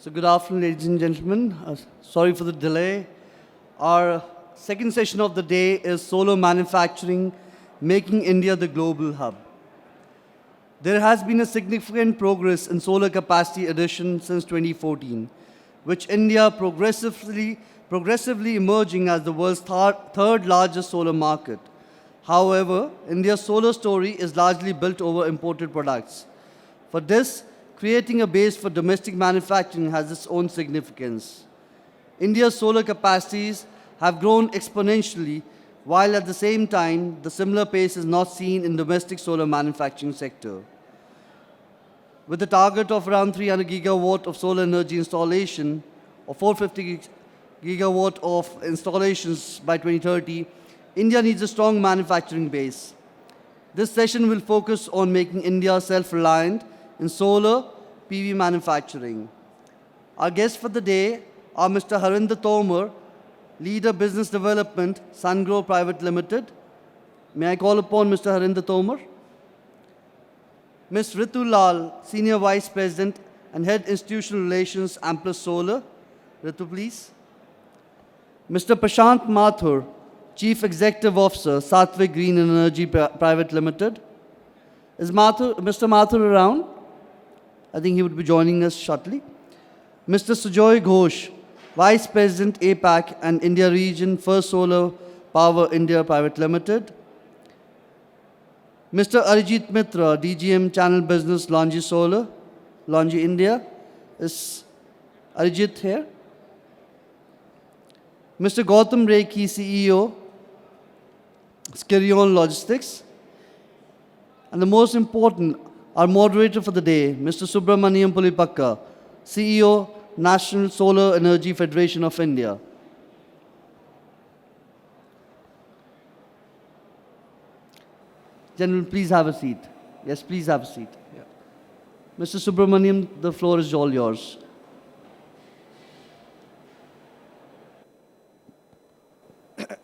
So good afternoon, ladies and gentlemen. Sorry for the delay. Our second session of the day is solar manufacturing, making India the global hub. There has been a significant progress in solar capacity addition since 2014, which India progressively emerging as the world's third largest solar market. However, India's solar story is largely built over imported products. For this, creating a base for domestic manufacturing has its own significance. India's solar capacities have grown exponentially, while at the same time, the similar pace is not seen in domestic solar manufacturing sector. With a target of around 300 gigawatt of solar energy installation or 450 gigawatt of installations by 2030, India needs a strong manufacturing base. This session will focus on making India self-reliant in solar PV manufacturing. Our guests for the day are Mr. Harinder Tomar, Leader Business Development, Sungrow Private Limited. May I call upon Mr. Harinder Tomar? Ms. Ritu Lal, Senior Vice President and Head Institutional Relations, Amplus Solar. Ritu, please. Mr. Prashant Mathur, Chief Executive Officer, Satvik Green Energy Private Limited. Is Mr. Mathur around? I think he would be joining us shortly. Mr. Sujoy Ghosh, Vice President APAC and India Region, First Solar Power India Private Limited. Mr. Arijit Mitra, DGM Channel Business, Longi Solar, Longi India. Is Arijit here? Mr. Gautam Reiki, CEO, Skirion Logistics. And the most important, our moderator for the day, Mr. Subramaniam Pulipakka, CEO, National Solar Energy Federation of India. Gentlemen, please have a seat. Yes, please have a seat. Yeah. Mr. Subramaniam, the floor is all yours.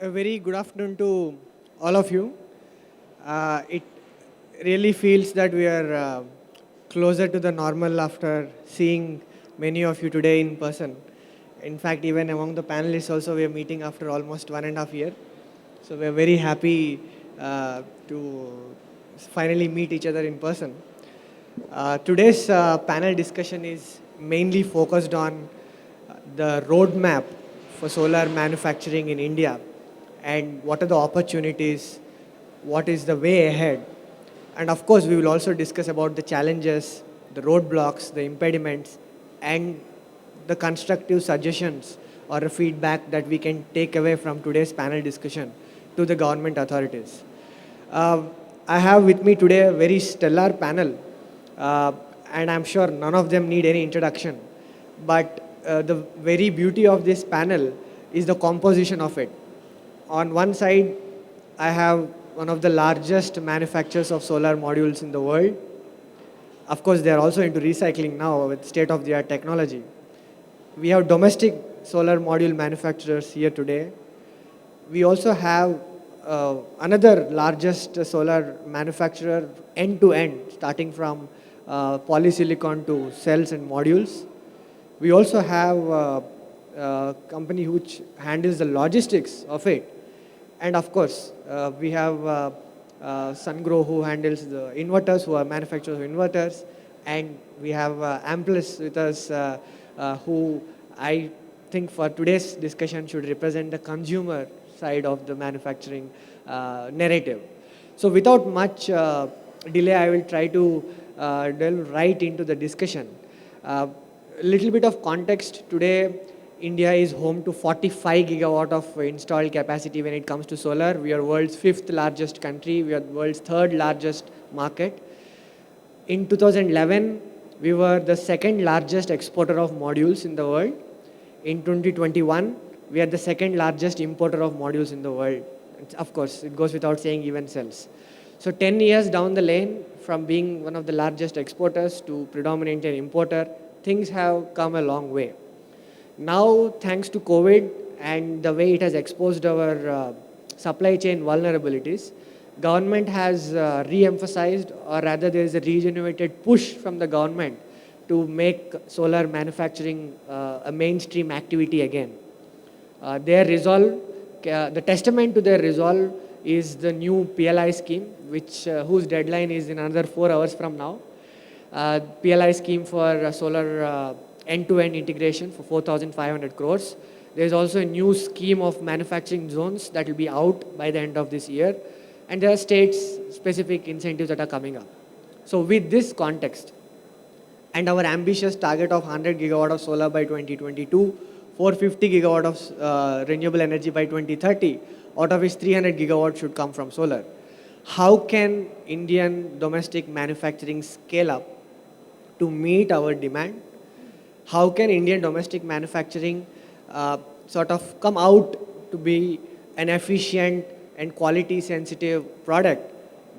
A very good afternoon to all of you. It really feels that we are closer to the normal after seeing many of you today in person. In fact, even among the panelists also, we are meeting after almost 1.5 years. So we are very happy to finally meet each other in person. Today's panel discussion is mainly focused on the roadmap for solar manufacturing in India and what are the opportunities, what is the way ahead. And of course, we will also discuss about the challenges, the roadblocks, the impediments, and the constructive suggestions or a feedback that we can take away from today's panel discussion to the government authorities. I have with me today a very stellar panel, and I'm sure none of them need any introduction. But the very beauty of this panel is the composition of it. On one side, I have one of the largest manufacturers of solar modules in the world. Of course, they are also into recycling now with state-of-the-art technology. We have domestic solar module manufacturers here today. We also have another largest solar manufacturer end-to-end, starting from polysilicon to cells and modules. We also have a company which handles the logistics of it. And of course, we have Sungrow who handles the inverters, who are manufacturers of inverters. And we have Amplus with us, who I think for today's discussion should represent the consumer side of the manufacturing narrative. So without much delay, I will try to delve right into the discussion. A little bit of context. Today, India is home to 45 gigawatt of installed capacity when it comes to solar. We are world's 5th largest country. We are world's 3rd largest market. In 2011, we were the 2nd largest exporter of modules in the world. In 2021, we are the 2nd largest importer of modules in the world. Of course, it goes without saying, even cells. So 10 years down the lane, from being one of the largest exporters to predominant an importer, things have come a long way. Now, thanks to COVID and the way it has exposed our supply chain vulnerabilities, government has re-emphasized, or rather there is a regenerated push from the government to make solar manufacturing a mainstream activity again. Their resolve, the testament to their resolve is the new PLI scheme, whose deadline is in another 4 hours from now. PLI scheme for solar end-to-end integration for 4,500 crores. There is also a new scheme of manufacturing zones that will be out by the end of this year. And there are state-specific incentives that are coming up. So with this context, and our ambitious target of 100 gigawatt of solar by 2022, 450 gigawatt of renewable energy by 2030, out of which 300 gigawatt should come from solar. How can Indian domestic manufacturing scale up to meet our demand? How can Indian domestic manufacturing sort of come out to be an efficient and quality sensitive product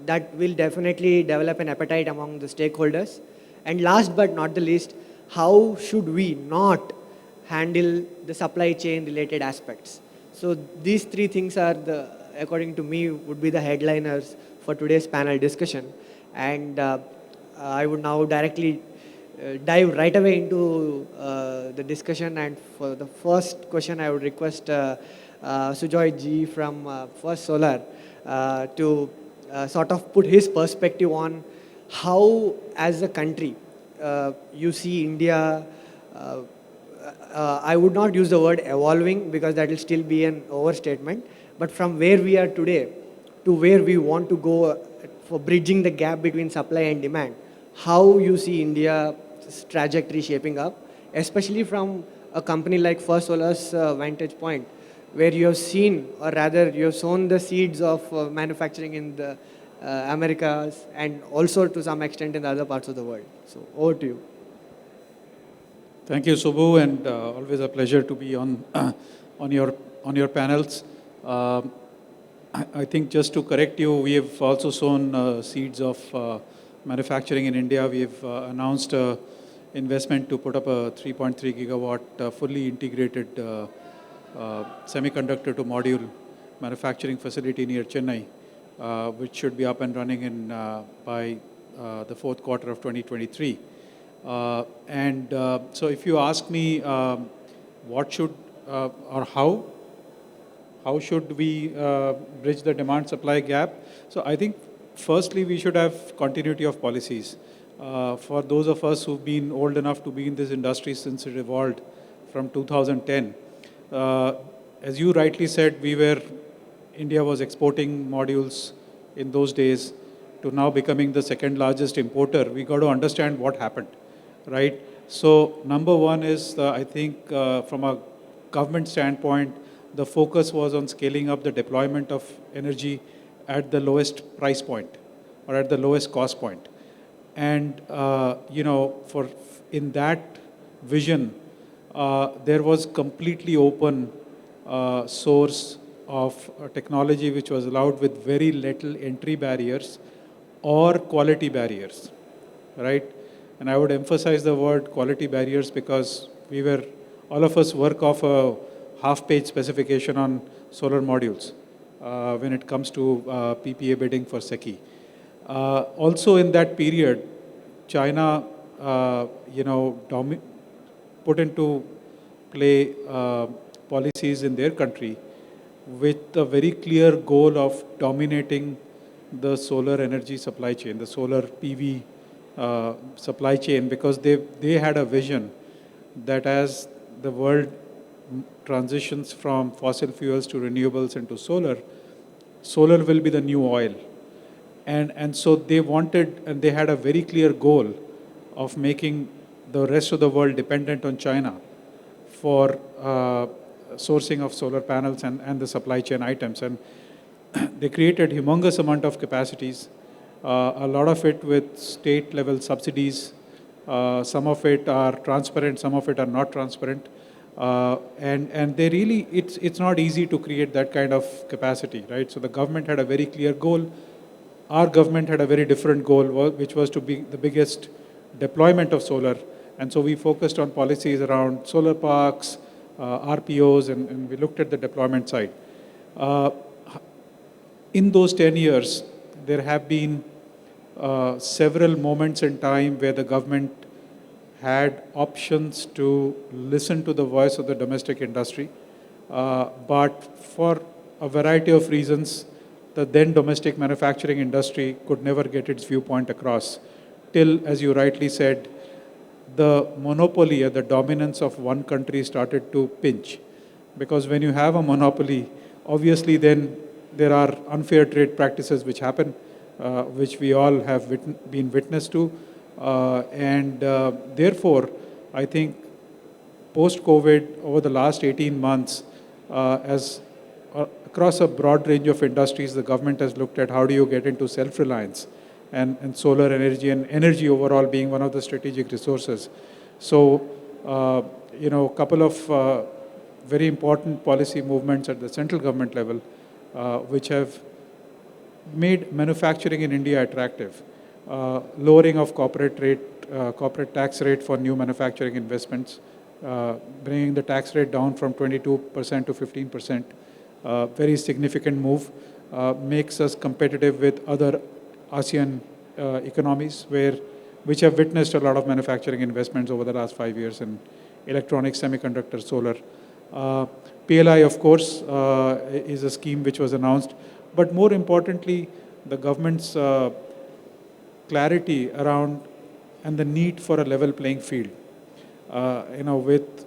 that will definitely develop an appetite among the stakeholders? And last but not the least, how should we not handle the supply chain related aspects? So these three things are according to me, would be the headliners for today's panel discussion. And I would now directly dive right away into the discussion. And for the first question, I would request Sujoy ji from First Solar to sort of put his perspective on how, as a country, you see India, I would not use the word evolving because that will still be an overstatement, but from where we are today to where we want to go for bridging the gap between supply and demand, how you see India's trajectory shaping up, especially from a company like First Solar's vantage point, where you have seen, or rather you have sown the seeds of manufacturing in the Americas and also to some extent in the other parts of the world. So over to you. Thank you, Subbu, and always a pleasure to be on your panels. I think just to correct you, we have also sown seeds of manufacturing in India. We have announced investment to put up a 3.3 gigawatt fully integrated semiconductor to module manufacturing facility near Chennai, which should be up and running in by the fourth quarter of 2023. So if you ask me what should or how should we bridge the demand-supply gap? So I think firstly we should have continuity of policies. For those of us who've been old enough to be in this industry since it evolved from 2010, as you rightly said, India was exporting modules in those days to now becoming the second largest importer. We got to understand what happened, right? So number one is, I think from a government standpoint, the focus was on scaling up the deployment of energy at the lowest price point or at the lowest cost point. And, in that vision, there was completely open source of technology which was allowed with very little entry barriers or quality barriers, right? And I would emphasize the word quality barriers because all of us work off a half-page specification on solar modules when it comes to PPA bidding for SECI. Also in that period, China, put into play policies in their country with a very clear goal of dominating the solar energy supply chain, the solar PV supply chain, because they had a vision that as the world transitions from fossil fuels to renewables and to solar will be the new oil. And so they wanted, and they had a very clear goal of making the rest of the world dependent on China for sourcing of solar panels and the supply chain items. And they created humongous amount of capacities, a lot of it with state level subsidies. Some of it are transparent, some of it are not transparent. And they really, it's not easy to create that kind of capacity, right? So the government had a very clear goal. Our government had a very different goal, which was to be the biggest deployment of solar. And so we focused on policies around solar parks, RPOs, and we looked at the deployment side. In those 10 years, there have been several moments in time where the government had options to listen to the voice of the domestic industry, but for a variety of reasons, the then domestic manufacturing industry could never get its viewpoint across till, as you rightly said, the monopoly or the dominance of one country started to pinch. Because when you have a monopoly, obviously then there are unfair trade practices which happen, which we all have been witness to. Therefore, I think post-COVID, over the last 18 months, as across a broad range of industries, the government has looked at how do you get into self-reliance and solar energy and energy overall being one of the strategic resources. So, a couple of very important policy movements at the central government level, which have made manufacturing in India attractive. Lowering of corporate tax rate for new manufacturing investments, bringing the tax rate down from 22% to 15%, very significant move, makes us competitive with other ASEAN economies which have witnessed a lot of manufacturing investments over the last 5 years in electronics, semiconductor, solar. PLI, of course, is a scheme which was announced, but more importantly, the government's clarity around and the need for a level playing field. With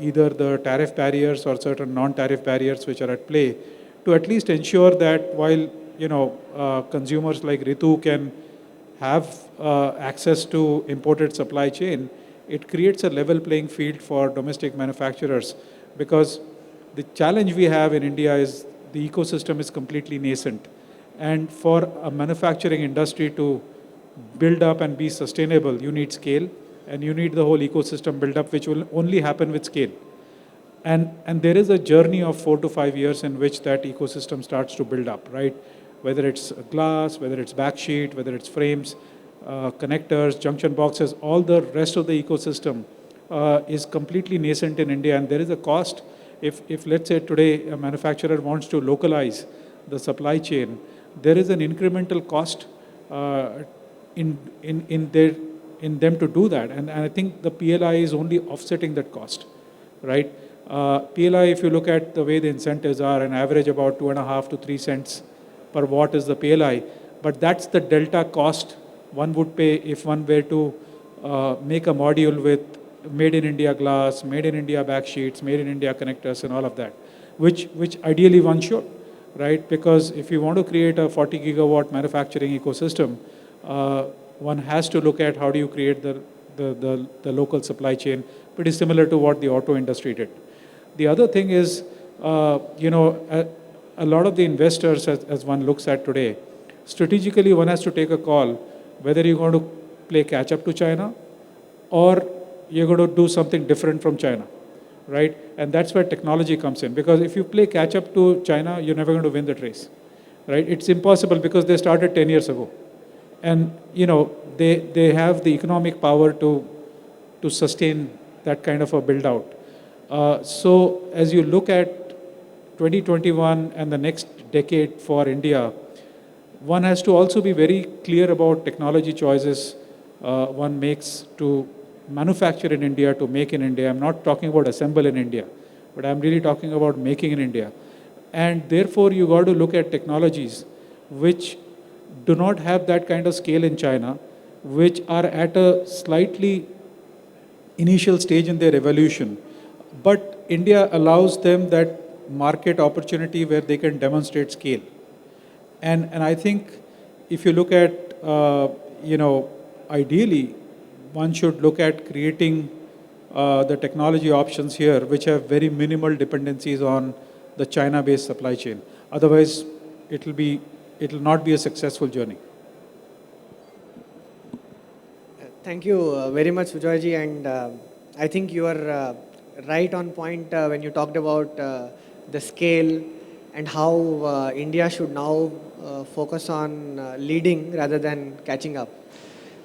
either the tariff barriers or certain non-tariff barriers which are at play, to at least ensure that while consumers like Ritu can have access to imported supply chain, it creates a level playing field for domestic manufacturers, because the challenge we have in India is the ecosystem is completely nascent. And for a manufacturing industry to build up and be sustainable, you need scale, and you need the whole ecosystem build up, which will only happen with scale. And there is a journey of 4 to 5 years in which that ecosystem starts to build up, right? Whether it's glass, whether it's backsheet, whether it's frames, connectors, junction boxes, all the rest of the ecosystem is completely nascent in India, and there is a cost. If let's say today a manufacturer wants to localize the supply chain, there is an incremental cost in them to do that, and I think the PLI is only offsetting that cost, right? PLI, if you look at the way the incentives are, an average about 2.5 to 3 cents per watt is the PLI, but that's the delta cost one would pay if one were to make a module with made in India glass, made in India backsheets, made in India connectors and all of that, which ideally one should, right? Because if you want to create a 40 gigawatt manufacturing ecosystem, one has to look at how do you create the local supply chain, pretty similar to what the auto industry did. The other thing is, a lot of the investors, as one looks at today, strategically one has to take a call whether you're going to play catch up to China or you're going to do something different from China, right? And that's where technology comes in, because if you play catch up to China, you're never going to win that race, right? It's impossible because they started 10 years ago. And, they have the economic power to sustain that kind of a build out. So as you look at 2021 and the next decade for India, one has to also be very clear about technology choices one makes to manufacture in India, to make in India. I'm not talking about assemble in India, but I'm really talking about making in India. And therefore, you got to look at technologies which do not have that kind of scale in China, which are at a slightly initial stage in their evolution. But India allows them that market opportunity where they can demonstrate scale. And I think if you look at, ideally, one should look at creating the technology options here, which have very minimal dependencies on the China-based supply chain. Otherwise, it'll not be a successful journey. Thank you very much, Vijayji, and I think you are right on point when you talked about the scale and how India should now focus on leading rather than catching up.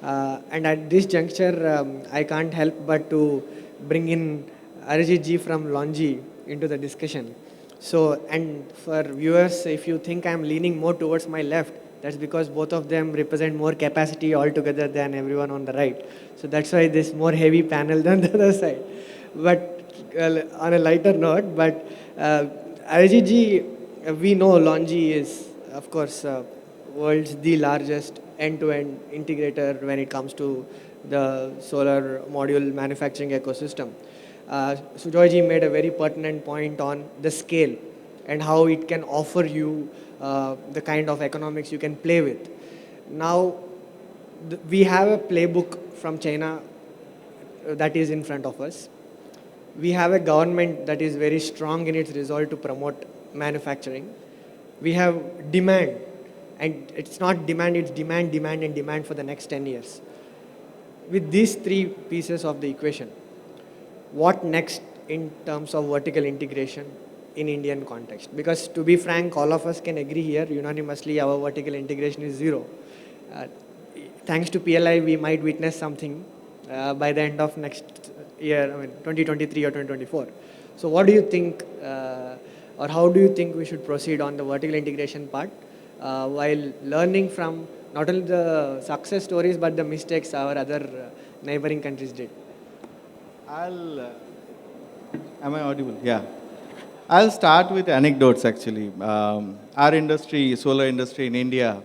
And at this juncture, I can't help but to bring in Arijit ji from Longi into the discussion. So, and for viewers, if you think I'm leaning more towards my left, That's because both of them represent more capacity altogether than everyone on the right. So that's why there's more heavy panel than the other side. But on a lighter note, but Arijit ji, we know Longi is, of course, world's the largest end-to-end integrator when it comes to the solar module manufacturing ecosystem. Sujoy ji made a very pertinent point on the scale and how it can offer you the kind of economics you can play with. Now, we have a playbook from China that is in front of us. We have a government that is very strong in its resolve to promote manufacturing. We have demand, and it's not demand, it's demand, demand, and demand for the next 10 years. With these three pieces of the equation, what next in terms of vertical integration in Indian context? Because to be frank, all of us can agree here unanimously our vertical integration is zero. Uh, Thanks to PLI, we might witness something by the end of next year, I mean 2023 or 2024. So what do you think, or how do you think we should proceed on the vertical integration part while learning from not only the success stories but the mistakes our other neighboring countries did? Am I audible? Yeah. I'll start with anecdotes actually. Our industry, solar industry in India,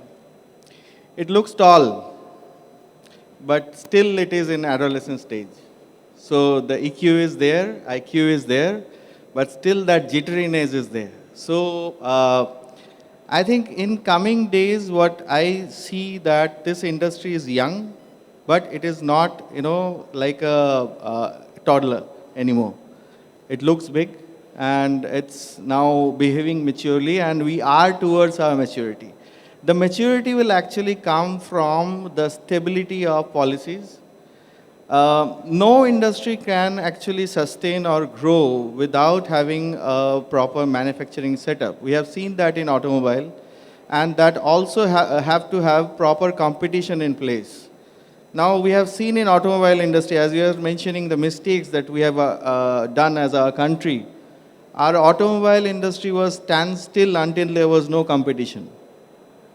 it looks tall, but still it is in adolescent stage. So the EQ is there, IQ is there, but still that jitteriness is there. So I think in coming days, what I see that this industry is young, but it is not, like a toddler anymore. It looks big and it's now behaving maturely and we are towards our maturity. The maturity will actually come from the stability of policies. No industry can actually sustain or grow without having a proper manufacturing setup. We have seen that in automobile, and that also have to have proper competition in place. Now we have seen in automobile industry, as you are mentioning the mistakes that we have done as a country, our automobile industry was standstill until there was no competition.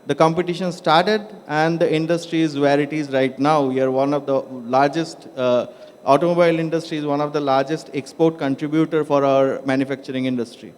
The competition started and the industry is where it is right now. We are one of the largest, automobile industry is one of the largest export contributor for our manufacturing industry.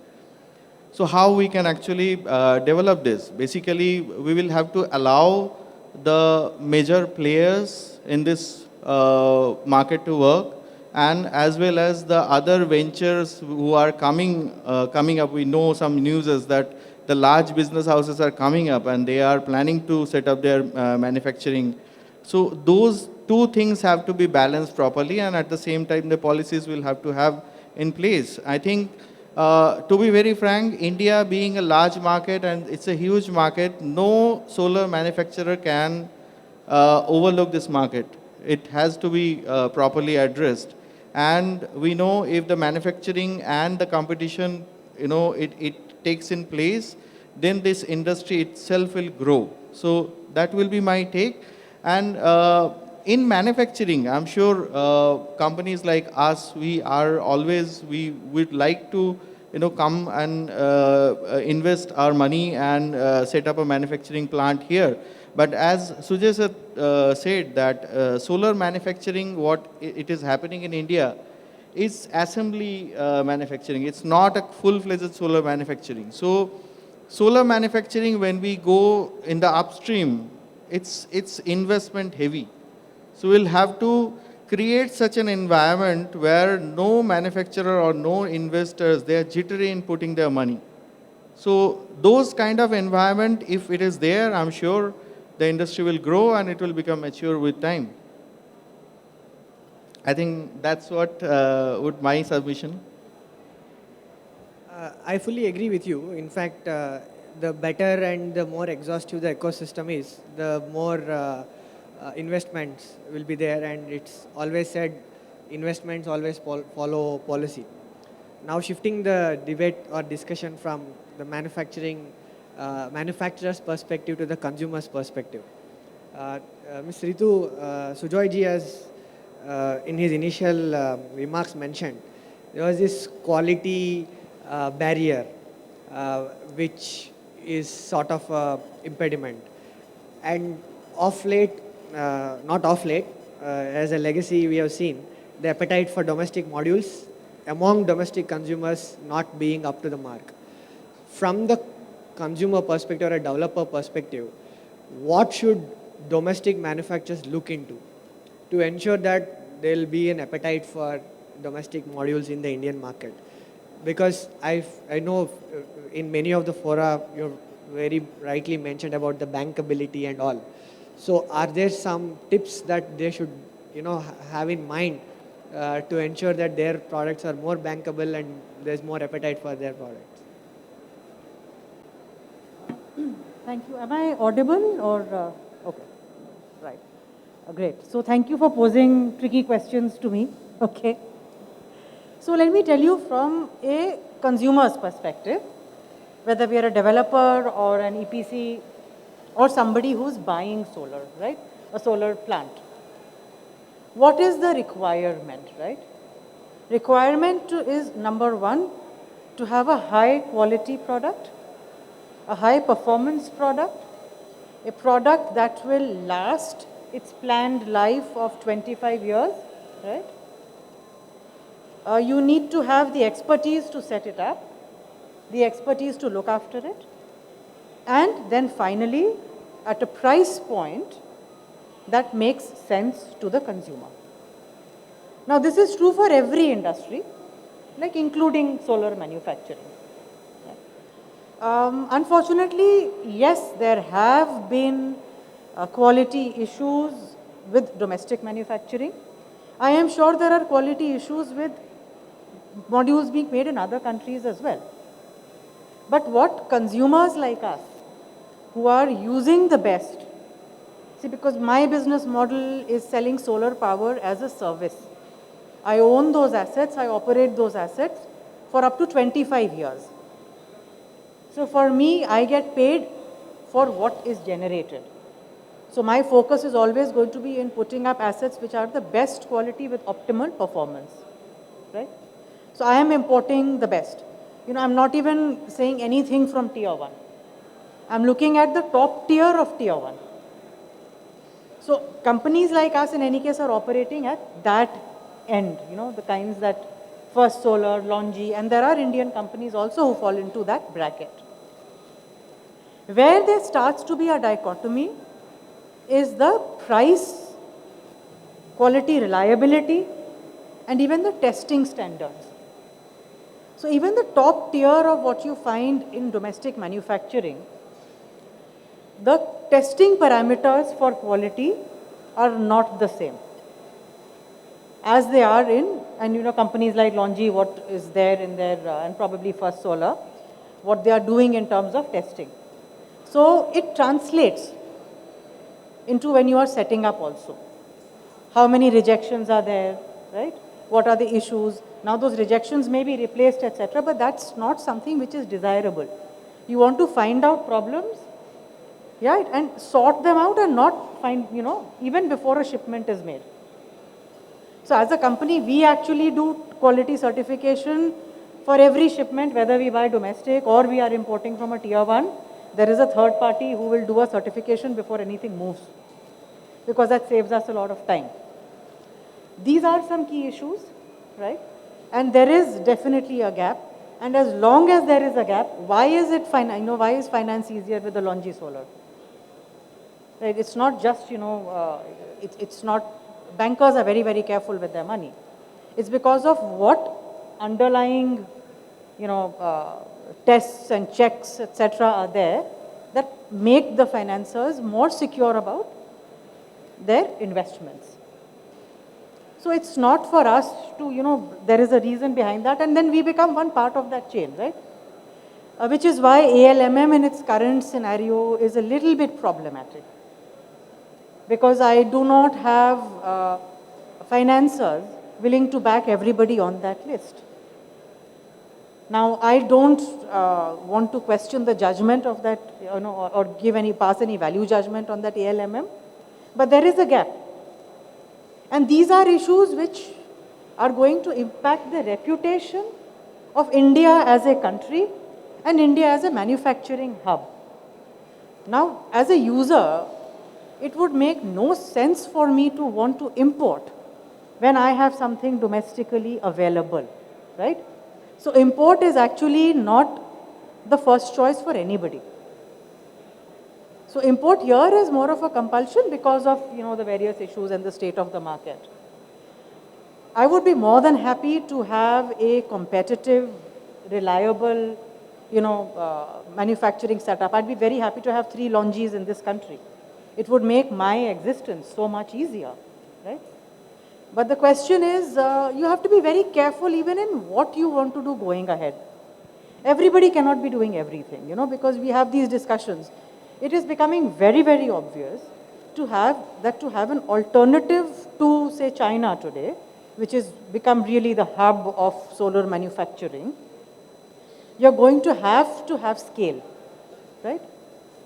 So how we can actually develop this? Basically, we will have to allow the major players in this market to work, and as well as the other ventures who are coming up. We know some news is that the large business houses are coming up and they are planning to set up their manufacturing. So those two things have to be balanced properly, and at the same time the policies will have to have in place. I think, to be very frank, India being a large market and it's a huge market, no solar manufacturer can overlook this market. It has to be properly addressed. And we know if the manufacturing and the competition, it takes in place, then this industry itself will grow. So that will be my take. And in manufacturing, I'm sure companies like us, we would like to, come and invest our money and set up a manufacturing plant here. But as Sujay sir said that solar manufacturing, what it is happening in India, is assembly manufacturing. It's not a full-fledged solar manufacturing. So solar manufacturing, when we go in the upstream, it's investment heavy. So we'll have to create such an environment where no manufacturer or no investors, they are jittery in putting their money. So those kind of environment, if it is there, I'm sure the industry will grow and it will become mature with time. I think that's what would my submission. I fully agree with you. In fact, the better and the more exhaustive the ecosystem is, the more investments will be there. And it's always said, investments always follow policy. Now shifting the debate or discussion from the manufacturer's perspective to the consumer's perspective. Ms. Ritu, Sujoy ji has, in his initial remarks mentioned, there was this quality barrier which is sort of a impediment. And of late, not of late, as a legacy we have seen, the appetite for domestic modules among domestic consumers not being up to the mark. From the consumer perspective or a developer perspective, what should domestic manufacturers look into to ensure that there will be an appetite for domestic modules in the Indian market? Because I know in many of the fora you've very rightly mentioned about the bankability and all. So are there some tips that they should have in mind to ensure that their products are more bankable and there's more appetite for their products? Thank you. Am I audible or? Okay, right. Great. So thank you for posing tricky questions to me. Okay. So let me tell you from a consumer's perspective, whether we are a developer or an EPC or somebody who's buying solar, right? A solar plant. What is the requirement, right? Requirement is number one, to have a high quality product, a high performance product, a product that will last its planned life of 25 years, right? You need to have the expertise to set it up, the expertise to look after it, and then finally, at a price point that makes sense to the consumer. Now, this is true for every industry, like including solar manufacturing. Unfortunately, yes, there have been quality issues with domestic manufacturing. I am sure there are quality issues with modules being made in other countries as well. But what consumers like us, who are using the best, see, because my business model is selling solar power as a service. I own those assets, I operate those assets for up to 25 years. So for me, I get paid for what is generated. So my focus is always going to be in putting up assets which are the best quality with optimal performance, right? So I am importing the best. I'm not even saying anything from tier 1. I'm looking at the top tier of tier 1. So companies like us in any case are operating at that end, the kinds that First Solar, Longi, and there are Indian companies also who fall into that bracket. Where there starts to be a dichotomy is the price, quality, reliability, and even the testing standards. So even the top tier of what you find in domestic manufacturing, the testing parameters for quality are not the same as they are in, and companies like Longi, what is there in their, and probably First Solar, what they are doing in terms of testing. So it translates into when you are setting up also. How many rejections are there, right? What are the issues? Now those rejections may be replaced, etc., but that's not something which is desirable. You want to find out problems, yeah, and sort them out and not find, even before a shipment is made. So as a company, we actually do quality certification for every shipment, whether we buy domestic or we are importing from a tier 1. There is a third party who will do a certification before anything moves, because that saves us a lot of time. These are some key issues, right? And there is definitely a gap. And as long as there is a gap, why is why is finance easier with the Longi Solar? Right? It's not just, it's not, bankers are very, very careful with their money. It's because of what underlying, tests and checks, etc. are there that make the financiers more secure about their investments. So it's not for us to, there is a reason behind that, and then we become one part of that chain, right? Which is why ALMM in its current scenario is a little bit problematic. Because I do not have financiers willing to back everybody on that list. Now, I don't want to question the judgment of that, or pass any value judgment on that ALMM, but there is a gap. And these are issues which are going to impact the reputation of India as a country and India as a manufacturing hub. Now, as a user, it would make no sense for me to want to import when I have something domestically available, right? So import is actually not the first choice for anybody. So import here is more of a compulsion because of, the various issues and the state of the market. I would be more than happy to have a competitive, reliable, manufacturing setup. I'd be very happy to have 3 Longis in this country. It would make my existence so much easier, right? But the question is, you have to be very careful even in what you want to do going ahead. Everybody cannot be doing everything, because we have these discussions. It is becoming very, very obvious to have an alternative to, say, China today, which has become really the hub of solar manufacturing. You're going to have scale, right?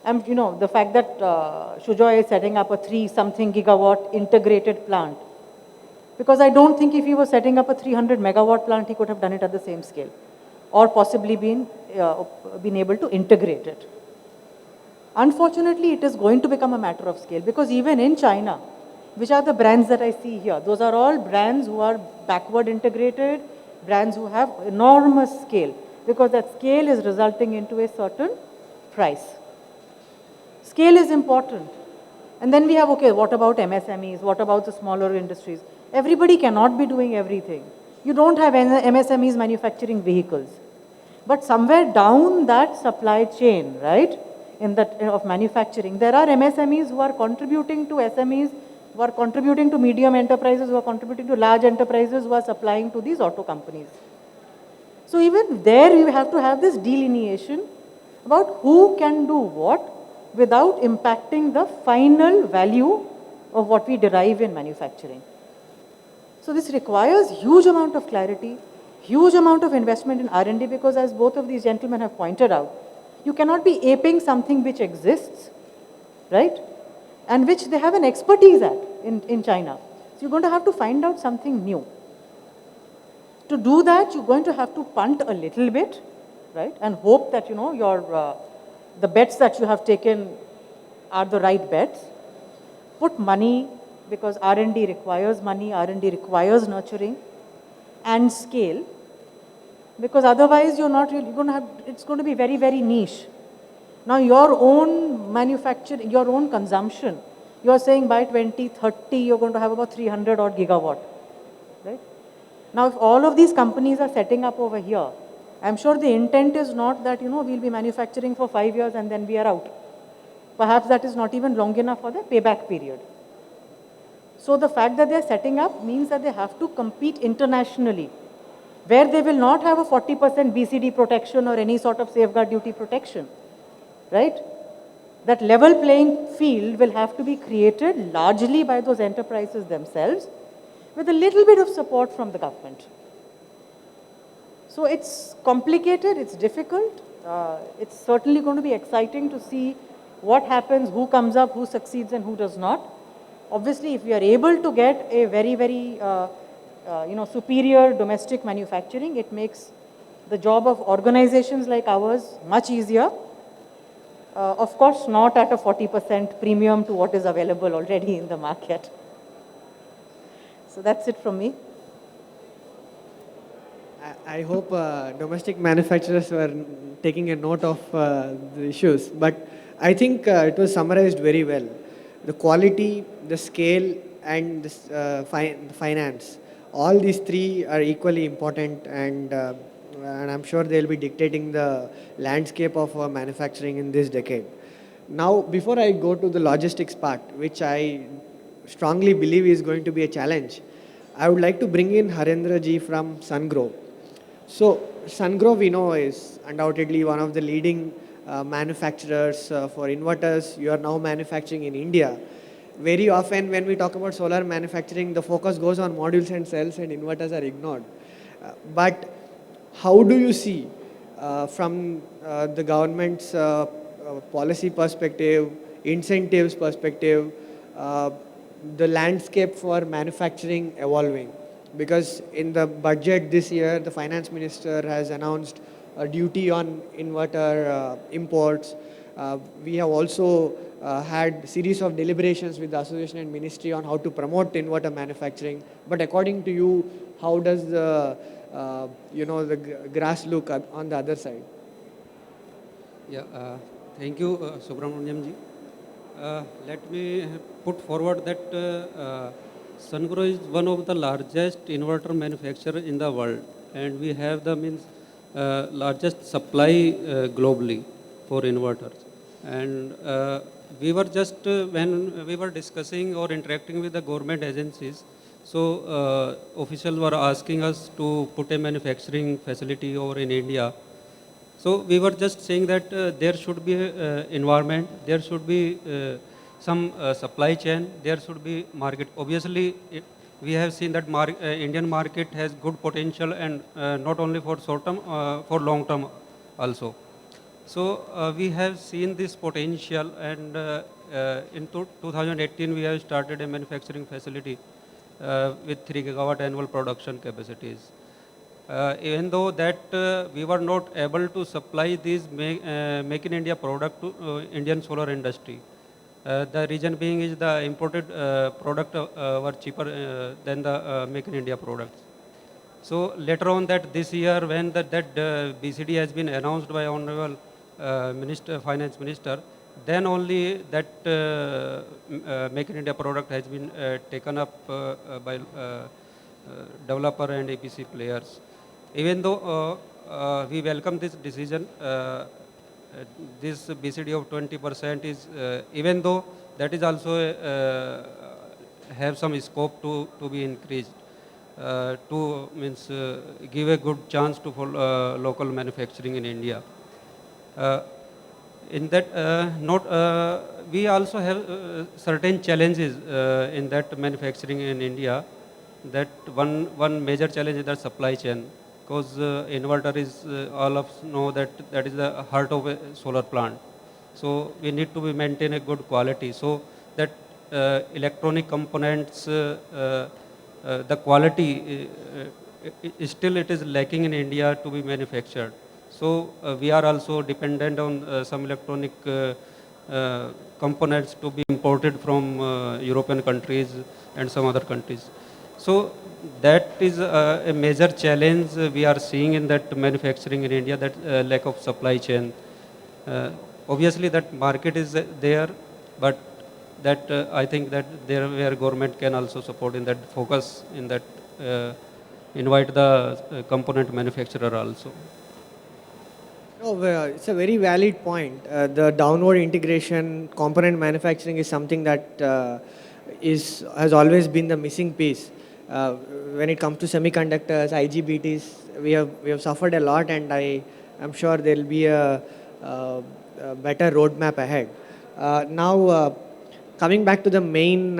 And the fact that Shujoy is setting up a 3-something gigawatt integrated plant, because I don't think if he was setting up a 300 megawatt plant, he could have done it at the same scale, or possibly been able to integrate it. Unfortunately, it is going to become a matter of scale, because even in China, which are the brands that I see here, those are all brands who are backward integrated, brands who have enormous scale, because that scale is resulting into a certain price. Scale is important. And then we have, okay, what about MSMEs? What about the smaller industries? Everybody cannot be doing everything. You don't have MSMEs manufacturing vehicles. But somewhere down that supply chain, right, of manufacturing, there are MSMEs who are contributing to SMEs, who are contributing to medium enterprises, who are contributing to large enterprises, who are supplying to these auto companies. So even there you have to have this delineation about who can do what without impacting the final value of what we derive in manufacturing. So this requires huge amount of clarity, huge amount of investment in R&D, because as both of these gentlemen have pointed out, you cannot be aping something which exists, right? And which they have an expertise at in China. So you're going to have to find out something new. To do that, you're going to have to punt a little bit, right? And hope that, the bets that you have taken are the right bets. Put money, because R&D requires money, R&D requires nurturing, and scale. Because otherwise you're not really going to have, it's going to be very, very niche. Now your own manufacturing, your own consumption, you're saying by 2030 you're going to have about 300 odd gigawatt, right? Now if all of these companies are setting up over here, I'm sure the intent is not that, we'll be manufacturing for 5 years and then we are out. Perhaps that is not even long enough for the payback period. So the fact that they're setting up means that they have to compete internationally, where they will not have a 40% BCD protection or any sort of safeguard duty protection, right? That level playing field will have to be created largely by those enterprises themselves, with a little bit of support from the government. So it's complicated, it's difficult. It's certainly going to be exciting to see what happens, who comes up, who succeeds and who does not. Obviously, if we are able to get a very, very superior domestic manufacturing, it makes the job of organizations like ours much easier. Of course, not at a 40% premium to what is available already in the market. So that's it from me. I hope domestic manufacturers were taking a note of the issues, but I think it was summarized very well. The quality, the scale, and the finance, all these three are equally important, and I'm sure they'll be dictating the landscape of manufacturing in this decade. Now, before I go to the logistics part, which I strongly believe is going to be a challenge, I would like to bring in Harendra ji from Sungrow. So Sungrow, we know, is undoubtedly one of the leading manufacturers for inverters. You are now manufacturing in India. Very often when we talk about solar manufacturing, the focus goes on modules and cells and inverters are ignored. But how do you see from the government's policy perspective, incentives perspective, the landscape for manufacturing evolving? Because in the budget this year, the finance minister has announced a duty on inverter imports. We have also had series of deliberations with the association and ministry on how to promote inverter manufacturing. But according to you, how does the grass look on the other side? Yeah, thank you, Subramaniam ji. Let me put forward that Sungrow is one of the largest inverter manufacturer in the world, and we have the largest supply globally for inverters. And we were just when we were discussing or interacting with the government agencies, so officials were asking us to put a manufacturing facility over in India. So we were just saying that there should be environment, there should be some supply chain, there should be market. Obviously, we have seen that Indian market has good potential, and not only for short term, for long term also. So we have seen this potential, and in 2018 we have started a manufacturing facility with 3 gigawatt annual production capacities. Even though that we were not able to supply these Make in India product to Indian solar industry. The reason being is the imported product were cheaper than the Make in India products. So later on that this year when that BCD has been announced by Honorable Finance Minister, then only that Make in India product has been taken up by developer and APC players. Even though we welcome this decision, this BCD of 20% is, even though that is also have some scope to be increased, to give a good chance to local manufacturing in India. In that we also have certain challenges in that manufacturing in India. That one major challenge is the supply chain, because inverter is all of us know that is the heart of a solar plant. So we need to maintain a good quality, so that electronic components, the quality still it is lacking in India to be manufactured. So we are also dependent on some electronic components to be imported from European countries and some other countries. So that is a major challenge we are seeing in that manufacturing in India, that lack of supply chain. Obviously that market is there, but that I think that there where government can also support in that, focus in that, invite the component manufacturer also. No, it's a very valid point. The downward integration, component manufacturing is something that has always been the missing piece. When it comes to semiconductors, IGBTs, we have suffered a lot, and I'm sure there will be a better roadmap ahead. Now, coming back to the main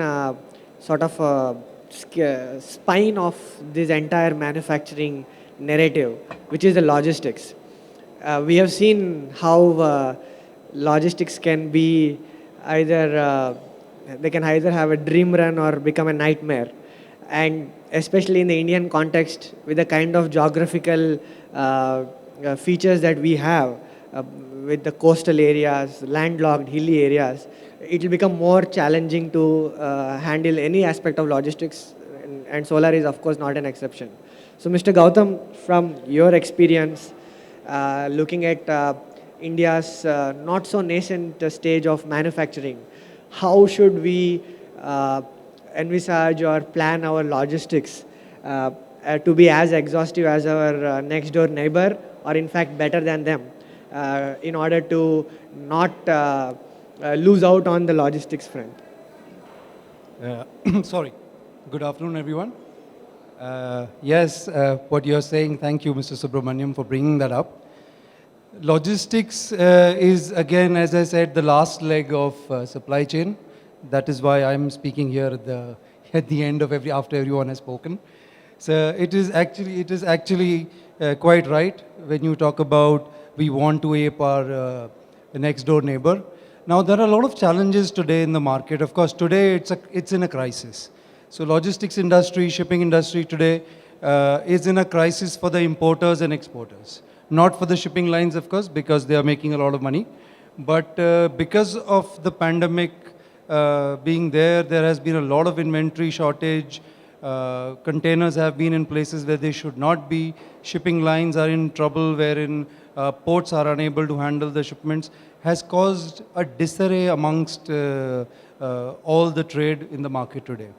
sort of spine of this entire manufacturing narrative, which is the logistics. We have seen how logistics can be either, they can either have a dream run or become a nightmare. And especially in the Indian context, with the kind of geographical features that we have, with the coastal areas, landlocked, hilly areas, it will become more challenging to handle any aspect of logistics, and solar is of course not an exception. So Mr. Gautam, from your experience, looking at India's not so nascent stage of manufacturing, how should we envisage or plan our logistics to be as exhaustive as our next door neighbor, or in fact better than them, in order to not lose out on the logistics front? Sorry. Good afternoon, everyone. Yes, what you're saying, thank you, Mr. Subramaniam, for bringing that up. Logistics is, again, as I said, the last leg of supply chain. That is why I'm speaking here at the end of after everyone has spoken. So it is actually quite right when you talk about we want to ape our next door neighbor. Now there are a lot of challenges today in the market. Of course, today it's in a crisis. So logistics industry, shipping industry today is in a crisis for the importers and exporters. Not for the shipping lines, of course, because they are making a lot of money, But because of the pandemic being there, there has been a lot of inventory shortage. Containers have been in places where they should not be. Shipping lines are in trouble, wherein ports are unable to handle the shipments, has caused a disarray amongst all the trade in the market today.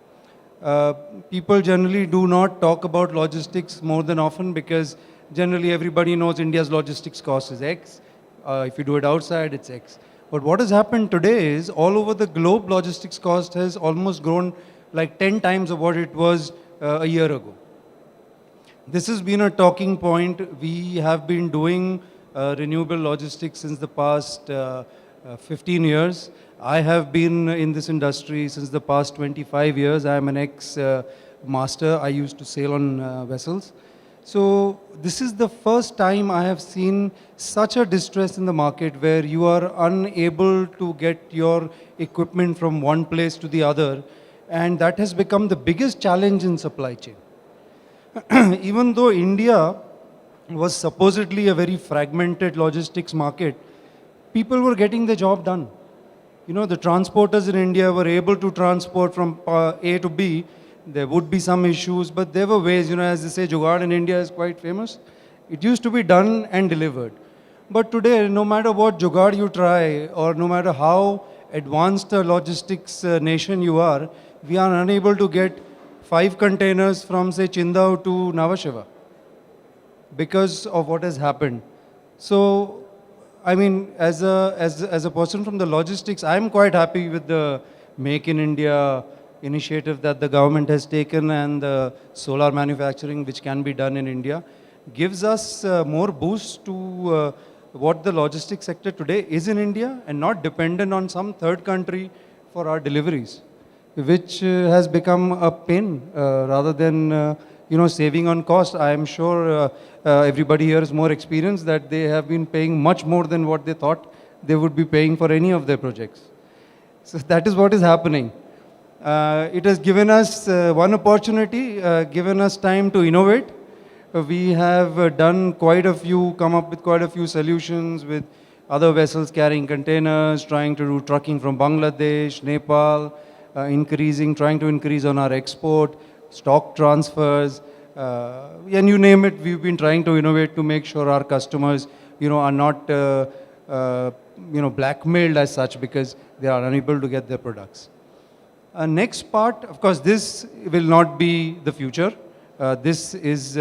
People generally do not talk about logistics more than often because generally everybody knows India's logistics cost is X. If you do it outside, it's X. But what has happened today is all over the globe, logistics cost has almost grown like 10 times of what it was a year ago. This has been a talking point. We have been doing renewable logistics since the past 15 years. I have been in this industry since the past 25 years. I am an ex-master. I used to sail on vessels. So this is the first time I have seen such a distress in the market where you are unable to get your equipment from one place to the other, and that has become the biggest challenge in supply chain. Even though India was supposedly a very fragmented logistics market, people were getting the job done. You know, the transporters in India were able to transport from A to B. There would be some issues, but there were ways, you know, as they say, Jugaad in India is quite famous. It used to be done and delivered. But today, no matter what Jugaad you try, or no matter how advanced a logistics nation you are, we are unable to get 5 containers from, say, Chindau to Navashiva because of what has happened. So, I mean, as a person from the logistics, I'm quite happy with the Make in India initiative that the government has taken, and the solar manufacturing which can be done in India gives us more boost to what the logistics sector today is in India and not dependent on some third country for our deliveries, which has become a pain rather than saving on cost. I am sure everybody here is more experienced that they have been paying much more than what they thought they would be paying for any of their projects. So that is what is happening. It has given us one opportunity, given us time to innovate. We have done come up with quite a few solutions with other vessels carrying containers, trying to do trucking from Bangladesh, Nepal, trying to increase on our export, stock transfers, and you name it. We've been trying to innovate to make sure our customers, are not, blackmailed as such because they are unable to get their products. Next part, of course, this will not be the future. This is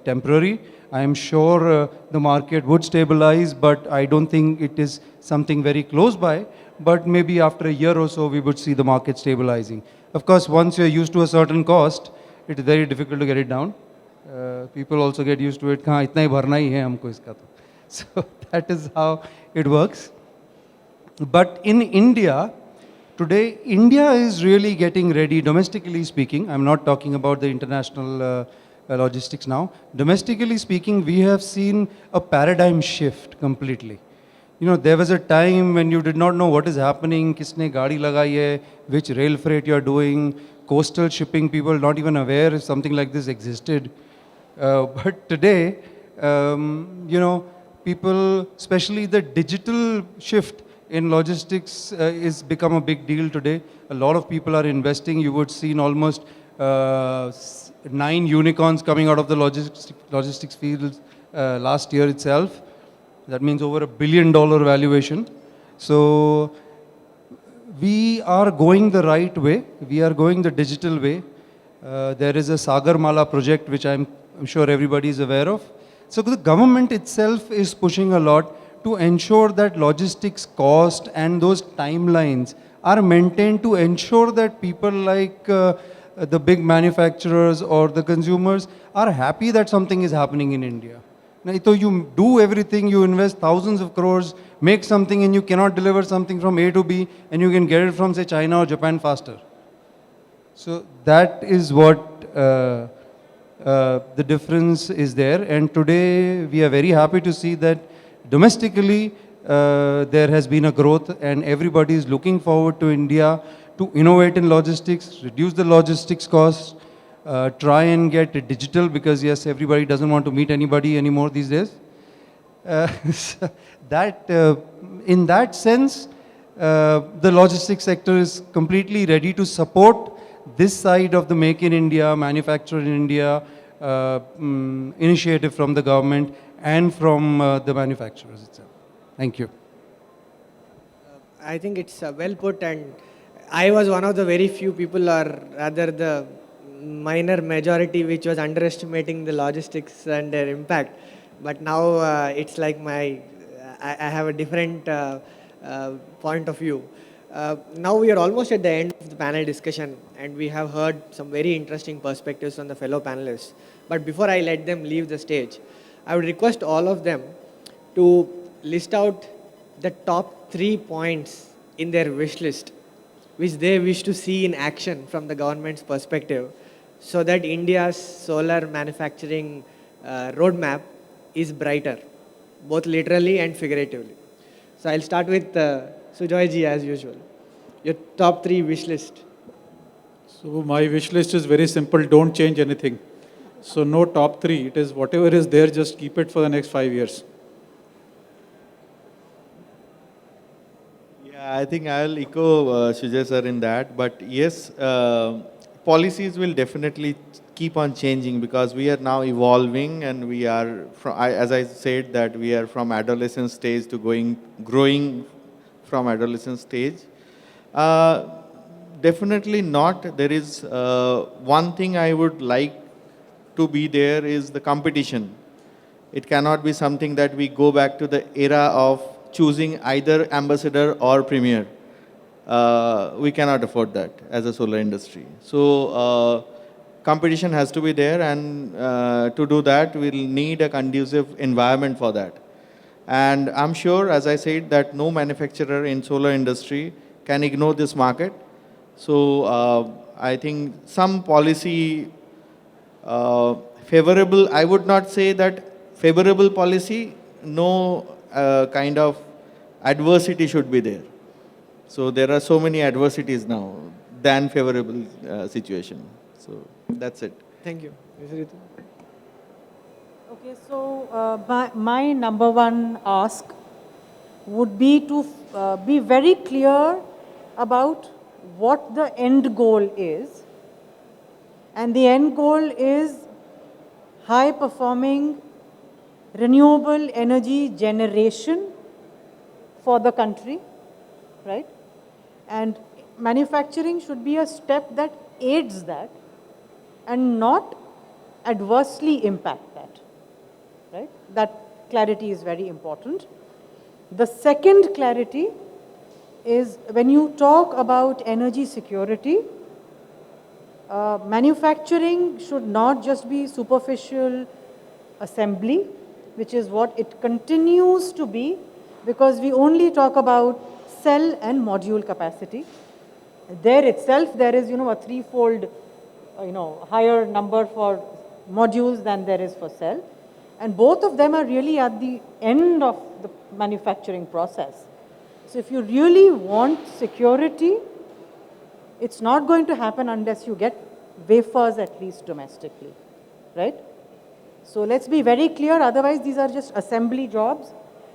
temporary. I am sure the market would stabilize, but I don't think it is something very close by. But maybe after a year or so, we would see the market stabilizing. Of course, once you're used to a certain cost, it is very difficult to get it down. People also get used to it. "Kahan, itna hi bharna hi hai humko iska to." So that is how it works. But in India, today, India is really getting ready, domestically speaking. I'm not talking about the international logistics now. Domestically speaking, we have seen a paradigm shift completely. There was a time when you did not know what is happening, kisne gaadi lagai hai, which rail freight you are doing, coastal shipping, people not even aware if something like this existed. But today, people, especially the digital shift in logistics is become a big deal today. A lot of people are investing. You would see in almost 9 unicorns coming out of the logistics field last year itself. That means over $1 billion valuation. So we are going the right way. We are going the digital way. There is a Sagarmala project, which I'm sure everybody is aware of. So the government itself is pushing a lot to ensure that logistics cost and those timelines are maintained to ensure that people like the big manufacturers or the consumers are happy that something is happening in India. So you do everything, you invest thousands of crores, make something, and you cannot deliver something from A to B, and you can get it from, say, China or Japan faster. So that is what the difference is there. And today we are very happy to see that domestically there has been a growth, and everybody is looking forward to India to innovate in logistics, reduce the logistics costs, try and get digital, because yes, everybody doesn't want to meet anybody anymore these days. So that, in that sense, the logistics sector is completely ready to support this side of the Make in India, Manufacture in India initiative from the government and from the manufacturers itself. Thank you. I think it's well put, and I was one of the very few people, or rather the minor majority, which was underestimating the logistics and their impact. But now it's like I have a different point of view. Now we are almost at the end of the panel discussion, and we have heard some very interesting perspectives from the fellow panelists. But before I let them leave the stage, I would request all of them to list out the top 3 points in their wish list, which they wish to see in action from the government's perspective, so that India's solar manufacturing roadmap is brighter, both literally and figuratively. So I'll start with Sujoy ji as usual. Your top 3 wish list. So my wish list is very simple, don't change anything. So no top 3, it is whatever is there, just keep it for the next 5 years. Yeah, I think I'll echo Sujay sir in that. But yes, policies will definitely keep on changing because we are now evolving, and we are, as I said, that we are from adolescent stage to growing from adolescent stage. Definitely not. There is one thing I would like to be there is the competition. It cannot be something that we go back to the era of choosing either ambassador or premier. We cannot afford that as a solar industry. So competition has to be there, and to do that, we'll need a conducive environment for that. And I'm sure, as I said, that no manufacturer in solar industry can ignore this market. So I think some policy favorable, I would not say that favorable policy, no kind of adversity should be there. So there are so many adversities now than favorable situation. So that's it. Thank you. Ms. Ritu? Okay, so my number one ask would be to be very clear about what the end goal is. And the end goal is high performing renewable energy generation for the country, right? And manufacturing should be a step that aids that and not adversely impact that, right? That clarity is very important. The second clarity is when you talk about energy security, manufacturing should not just be superficial assembly, which is what it continues to be, because we only talk about cell and module capacity. There itself, there is, a threefold, higher number for modules than there is for cell. And both of them are really at the end of the manufacturing process. So if you really want security, it's not going to happen unless you get wafers at least domestically, right? So let's be very clear, otherwise these are just assembly jobs.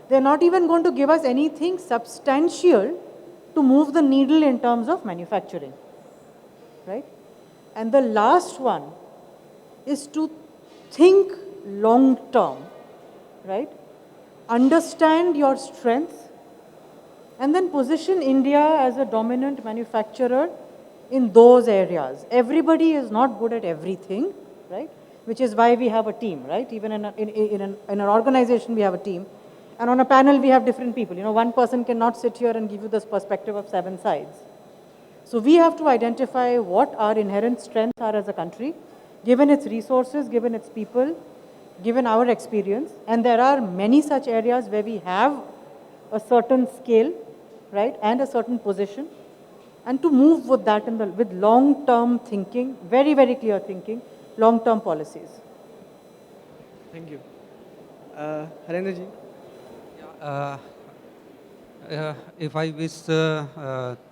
They're not even going to give us anything substantial to move the needle in terms of manufacturing, right? And the last one is to think long term, right? Understand your strengths and then position India as a dominant manufacturer in those areas. Everybody is not good at everything, right? Which is why we have a team, right? Even in an organization, we have a team. And on a panel, we have different people. One person cannot sit here and give you this perspective of 7 sides. So we have to identify what our inherent strengths are as a country, given its resources, given its people, given our experience. And there are many such areas where we have a certain scale, right, and a certain position. And to move with that with long-term thinking, very, very clear thinking, long-term policies. Thank you. Harendra ji? If I wish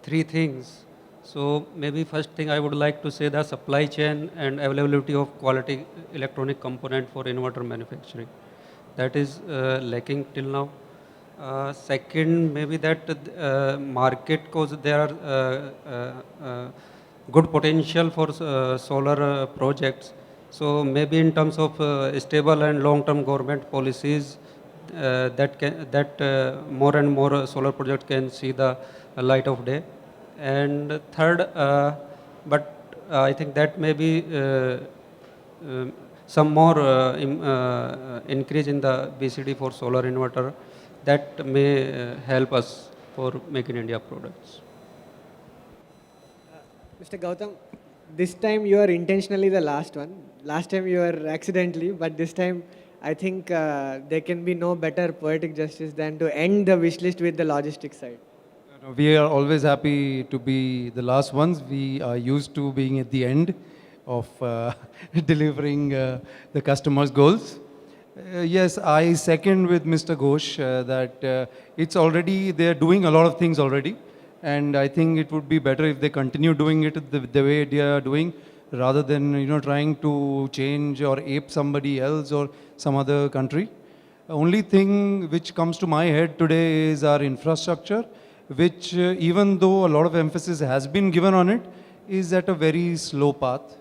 3 things, so maybe first thing I would like to say the supply chain and availability of quality electronic component for inverter manufacturing. that is lacking till now. Second, maybe that market, cause there are good potential for solar projects. So maybe in terms of stable and long-term government policies, more and more solar projects can see the light of day. And third, but I think that may be some more increase in the BCD for solar inverter that may help us for Make in India products. Mr. Gautam, this time you are intentionally the last one. Last time you were accidentally, but this time I think there can be no better poetic justice than to end the wish list with the logistics side. We are always happy to be the last ones. We are used to being at the end of delivering the customer's goals. Yes, I second with Mr. Ghosh that it's already, they're doing a lot of things already. And I think it would be better if they continue doing it the way they are doing, rather than trying to change or ape somebody else or some other country. The only thing which comes to my head today is our infrastructure, which even though a lot of emphasis has been given on it, is at a very slow path.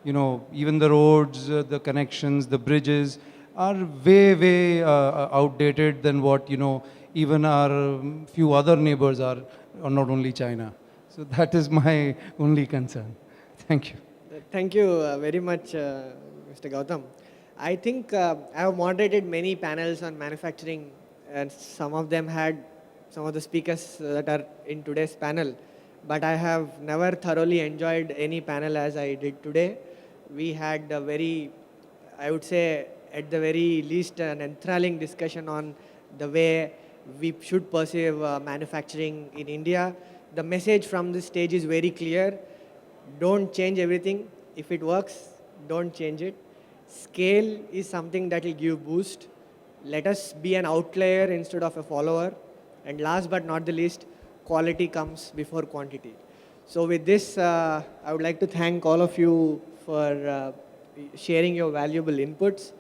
Even the roads, the connections, the bridges are way outdated than what, even our few other neighbors are, or not only China. So that is my only concern. Thank you. Thank you very much, Mr. Gautam. I think I have moderated many panels on manufacturing, and some of them had some of the speakers that are in today's panel. But I have never thoroughly enjoyed any panel as I did today. We had a very, I would say, at the very least, an enthralling discussion on the way we should perceive manufacturing in India. The message from this stage is very clear. Don't change everything. If it works, don't change it. Scale is something that will give boost. Let us be an outlier instead of a follower. And last but not the least, quality comes before quantity. So with this, I would like to thank all of you for sharing your valuable inputs.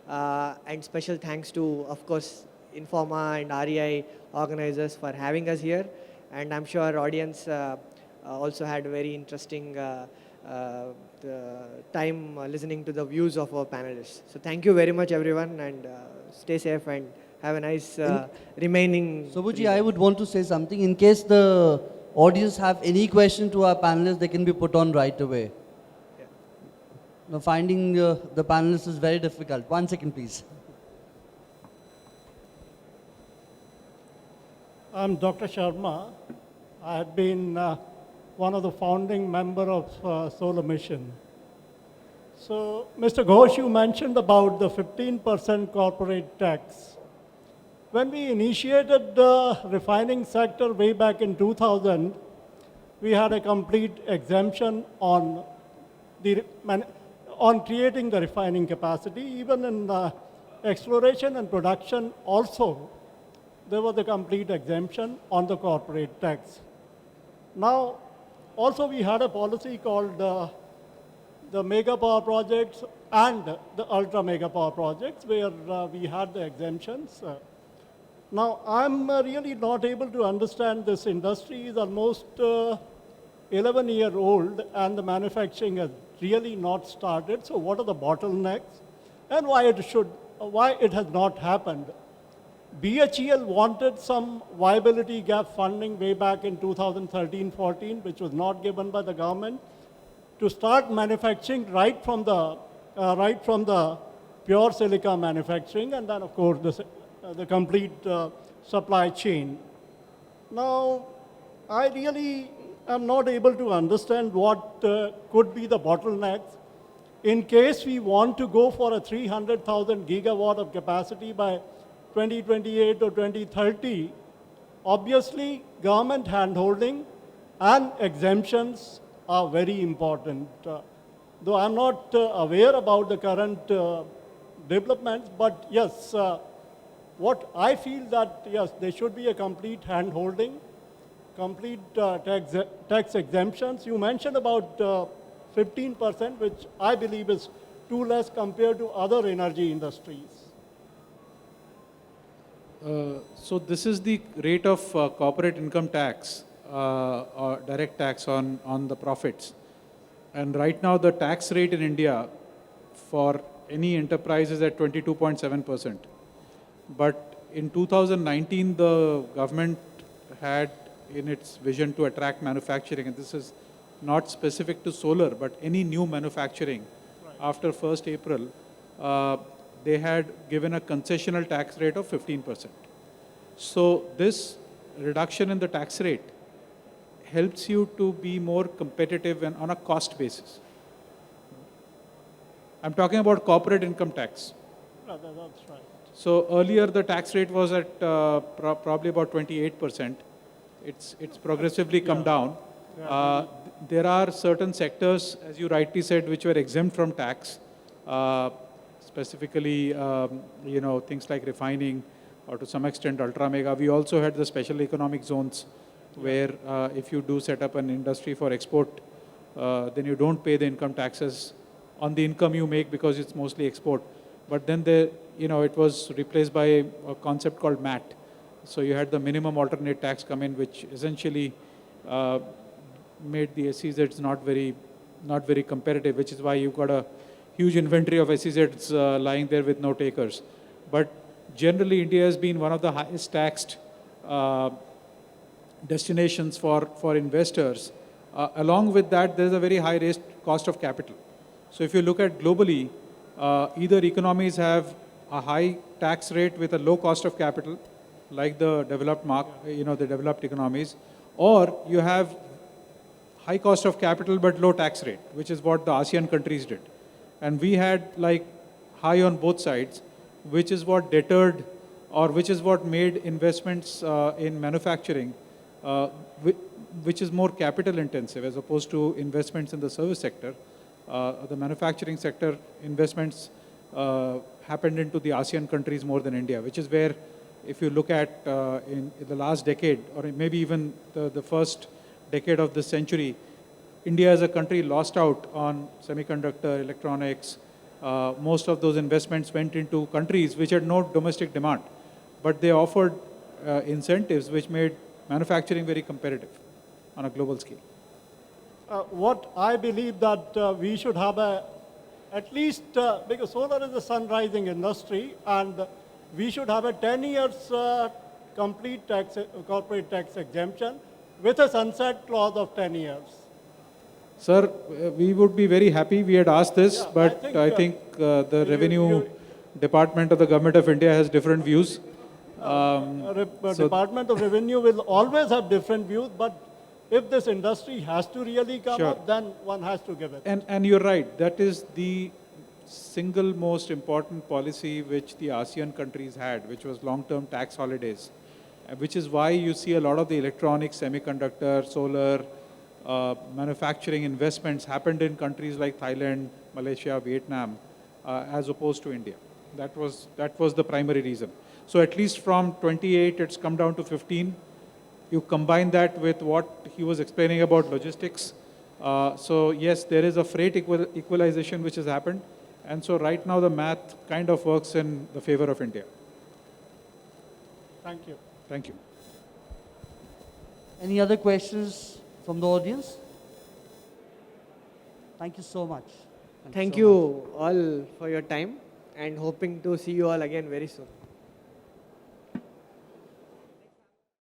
And special thanks to, of course, Informa and REI organizers for having us here. And I'm sure our audience also had a very interesting time listening to the views of our panelists. So thank you very much, everyone, and stay safe and have a nice remaining. Subbuji, I would want to say something. In case the audience have any question to our panelists, they can be put on right away. Yeah. Now, finding the panelists is very difficult. 1 second, please. I'm Dr. Sharma. I had been one of the founding members of Solar Mission. So, Mr. Ghosh, you mentioned about the 15% corporate tax. When we initiated the refining sector way back in 2000, we had a complete exemption on creating the refining capacity. Even in exploration and production also, there was a complete exemption on the corporate tax. Now, also we had a policy called the mega power projects and the ultra mega power projects where we had the exemptions. Now, I'm really not able to understand this industry is almost 11-year-old and the manufacturing has really not started. So what are the bottlenecks and why it has not happened? BHEL wanted some viability gap funding way back in 2013-14, which was not given by the government, to start manufacturing right from the pure silica manufacturing, and then of course the complete supply chain. Now, I really am not able to understand what could be the bottlenecks. In case we want to go for a 300,000 gigawatt of capacity by 2028 or 2030, obviously government handholding and exemptions are very important. Though I'm not aware about the current developments, but yes, what I feel that yes, there should be a complete handholding, complete tax exemptions. You mentioned about 15%, which I believe is too less compared to other energy industries. So this is the rate of corporate income tax or direct tax on the profits. And right now the tax rate in India for any enterprise is at 22.7%. But in 2019, the government had in its vision to attract manufacturing, and this is not specific to solar, but any new manufacturing after 1st April, they had given a concessional tax rate of 15%. So this reduction in the tax rate helps you to be more competitive and on a cost basis. I'm talking about corporate income tax. That's right. So earlier the tax rate was at probably about 28%. It's progressively come down. There are certain sectors, as you rightly said, which were exempt from tax. Specifically, things like refining, or to some extent ultra mega. We also had the special economic zones, where if you do set up an industry for export, then you don't pay the income taxes on the income you make because it's mostly export. But then it was replaced by a concept called MAT. So you had the minimum alternate tax come in, which essentially made the SEZs not very competitive, which is why you've got a huge inventory of SEZs lying there with no takers. But generally, India has been one of the highest taxed destinations for investors. Along with that, there's a very high cost of capital. So if you look at globally, either economies have a high tax rate with a low cost of capital, like the developed economies, or you have high cost of capital but low tax rate, which is what the ASEAN countries did. And we had like high on both sides, which is what deterred, or which is what made investments in manufacturing, which is more capital intensive as opposed to investments in the service sector. The manufacturing sector investments happened into the ASEAN countries more than India, which is where, if you look at in the last decade, or maybe even the first decade of this century, India as a country lost out on semiconductor, electronics. Most of those investments went into countries which had no domestic demand, but they offered incentives which made manufacturing very competitive on a global scale. What I believe that we should have at least, because solar is a sun-rising industry, and we should have a 10 years complete corporate tax exemption with a sunset clause of 10 years. Sir, we would be very happy. We had asked this, Yeah, but I think the revenue department of the government of India has different views. Department of Revenue will always have different views, but if this industry has to really come Sure. up, then one has to give it. And you're right, that is the single most important policy which the ASEAN countries had, which was long-term tax holidays, which is why you see a lot of the electronics, semiconductor, solar, manufacturing investments happened in countries like Thailand, Malaysia, Vietnam, as opposed to India. That was the primary reason. So at least from 28, it's come down to 15. You combine that with what he was explaining about logistics. So yes, there is a freight equalization which has happened. And so right now the math kind of works in the favor of India. Thank you. Thank you. Any other questions from the audience? Thank you so much. Thank so you all for your time, and hoping to see you all again very soon.